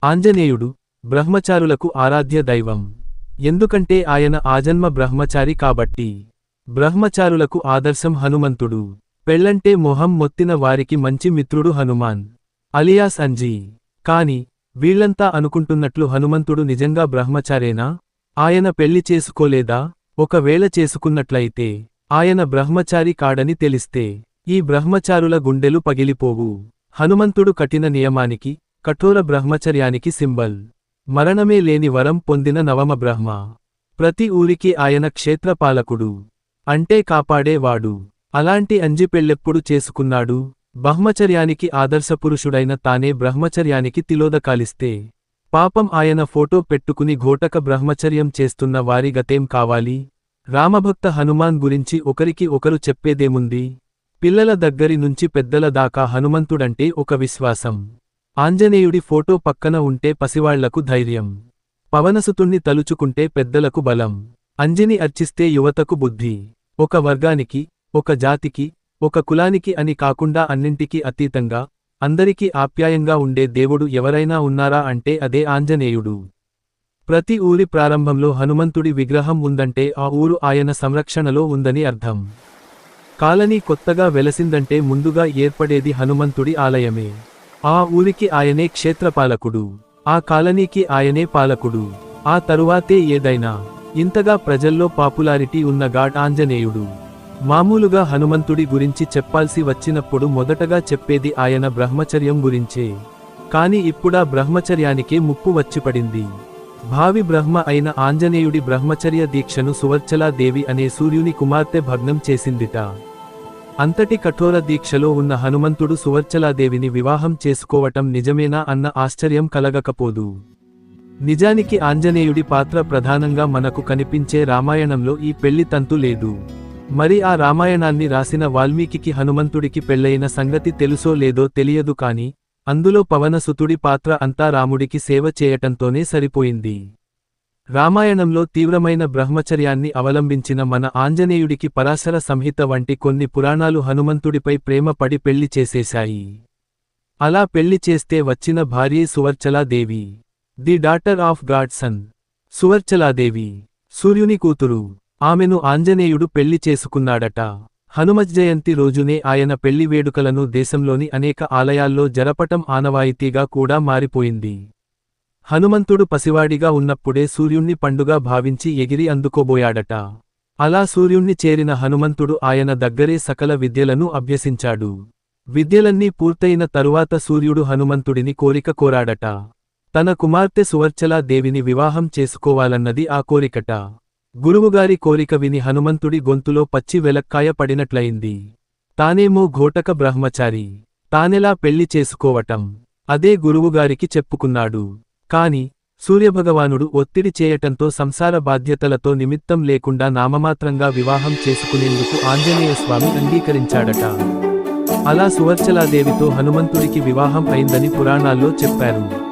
ఆంజనేయుడు బ్రహ్మచారులకు ఆరాధ్య దైవం. ఎందుకంటే ఆయన ఆజన్మ బ్రహ్మచారి కాబట్టి. బ్రహ్మచారులకు ఆదర్శం హనుమంతుడు. పెళ్లంటే మొహం మొత్తిన వారికి మంచి మిత్రుడు హనుమాన్ అలియాస్ అంజీ. కాని వీళ్లంతా అనుకుంటున్నట్లు హనుమంతుడు నిజంగా బ్రహ్మచారేనా? ఆయన పెళ్లి చేసుకోలేదా? ఒకవేళ చేసుకున్నట్లయితే ఆయన బ్రహ్మచారి కాడని తెలిస్తే ఈ బ్రహ్మచారుల గుండెలు పగిలిపోవు. హనుమంతుడు కఠిన నియమానికి, కఠోర బ్రహ్మచర్యానికి సింబల్. మరణమే లేని వరం పొందిన నవమ బ్రహ్మ. ప్రతి ఊరికి ఆయన క్షేత్రపాలకుడు, అంటే కాపాడేవాడు. అలాంటి అంజి పెళ్ళెప్పుడు చేసుకున్నాడు? బ్రహ్మచర్యానికి ఆదర్శపురుషుడైన తానే బ్రహ్మచర్యానికి తిలోదకాలిస్తే పాపం ఆయన ఫోటో పెట్టుకుని ఘోటక బ్రహ్మచర్యం చేస్తున్న వారి గతేం కావాలి? రామభక్త హనుమాన్ గురించి ఒకరికి ఒకరు చెప్పేదేముంది? పిల్లల దగ్గరి నుంచి పెద్దల దాకా హనుమంతుడంటే ఒక విశ్వాసం. ఆంజనేయుడి ఫోటో పక్కన ఉంటే పసివాళ్లకు ధైర్యం. పవనసుతుణ్ణి తలుచుకుంటే పెద్దలకు బలం. అంజిని అర్చిస్తే యువతకు బుద్ధి. ఒక వర్గానికి, ఒక జాతికి, ఒక కులానికి అని కాకుండా అన్నింటికీ అతీతంగా అందరికీ ఆప్యాయంగా ఉండే దేవుడు ఎవరైనా ఉన్నారా అంటే అదే ఆంజనేయుడు. ప్రతి ఊరి ప్రారంభంలో హనుమంతుడి విగ్రహం ఉందంటే ఆ ఊరు ఆయన సంరక్షణలో ఉందని అర్థం. కాలనీ కొత్తగా వెలసిందంటే ముందుగా ఏర్పడేది హనుమంతుడి ఆలయమే. ఆ ఊరికి ఆయనే క్షేత్రపాలకుడు, ఆ కాలనీకి ఆయనే పాలకుడు, ఆ తరువాతే ఏదైనా. ఇంతగా ప్రజల్లో పాపులారిటీ ఉన్న గాడ్ ఆంజనేయుడు. మామూలుగా హనుమంతుడి గురించి చెప్పాల్సి వచ్చినప్పుడు మొదటగా చెప్పేది ఆయన బ్రహ్మచర్యం గురించే. కాని ఇప్పుడా బ్రహ్మచర్యానికే ముప్పు వచ్చిపడింది. భావి బ్రహ్మ అయిన ఆంజనేయుడి బ్రహ్మచర్య దీక్షను సువర్చలాదేవి అనే సూర్యుని కుమార్తె భగ్నం చేసిందిట. అంతటి కఠోర దీక్షలో ఉన్న హనుమంతుడు సువర్చలాదేవిని వివాహం చేసుకోవటం నిజమేనా అన్న ఆశ్చర్యం కలగకపోదు. నిజానికి ఆంజనేయుడి పాత్ర ప్రధానంగా మనకు కనిపించే రామాయణంలో ఈ పెళ్లి తంతు లేదు. మరి ఆ రామాయణాన్ని రాసిన వాల్మీకి హనుమంతుడికి పెళ్లయిన సంగతి తెలుసో లేదో తెలియదు కాని అందులో పవనసుతుడి పాత్ర అంతా రాముడికి సేవ చేయటంతోనే సరిపోయింది. రామాయణంలో తీవ్రమైన బ్రహ్మచర్యాన్ని అవలంబించిన మన ఆంజనేయుడికి పరాశర సంహిత వంటి కొన్ని పురాణాలు హనుమంతుడిపై ప్రేమ పడి పెళ్లి చేసేశాయి. అలా పెళ్లి చేస్తే వచ్చిన భార్యే Suvarchaladevi, the daughter of god sun. Suvarchaladevi సూర్యుని కూతురు. ఆమెను ఆంజనేయుడు పెళ్లి చేసుకున్నాడట. హనుమజ్జయంతి రోజునే ఆయన పెళ్లి వేడుకలను దేశంలోని అనేక ఆలయాల్లో జరపటం ఆనవాయితీగా కూడా మారిపోయింది. హనుమంతుడు పసివాడిగా ఉన్నప్పుడే సూర్యుణ్ణి పండుగ భావించి ఎగిరి అందుకోబోయాడట. అలా సూర్యుణ్ణి చేరిన హనుమంతుడు ఆయన దగ్గరే సకల విద్యలను అభ్యసించాడు. విద్యలన్నీ పూర్తయిన తరువాత సూర్యుడు హనుమంతుడిని కోరిక కోరాడట. తన కుమార్తె సువర్చలా దేవిని వివాహం చేసుకోవాలన్నది ఆ కోరికట. గురువుగారి కోరిక విని హనుమంతుడి గొంతులో పచ్చి వెలక్కాయ పడినట్లయింది. తానేమో ఘోటక బ్రహ్మచారి, తానెలా పెళ్లి చేసుకోవటం? అదే గురువుగారికి చెప్పుకున్నాడు. కాని సూర్యభగవానుడు ఒత్తిడి చేయటంతో సంసార బాధ్యతలతో నిమిత్తం లేకుండా నామమాత్రంగా వివాహం చేసుకునేందుకు ఆంజనేయస్వామి అంగీకరించాడట. అలా సువర్చలాదేవితో హనుమంతుడికి వివాహం అయిందని పురాణాల్లో చెప్పారు.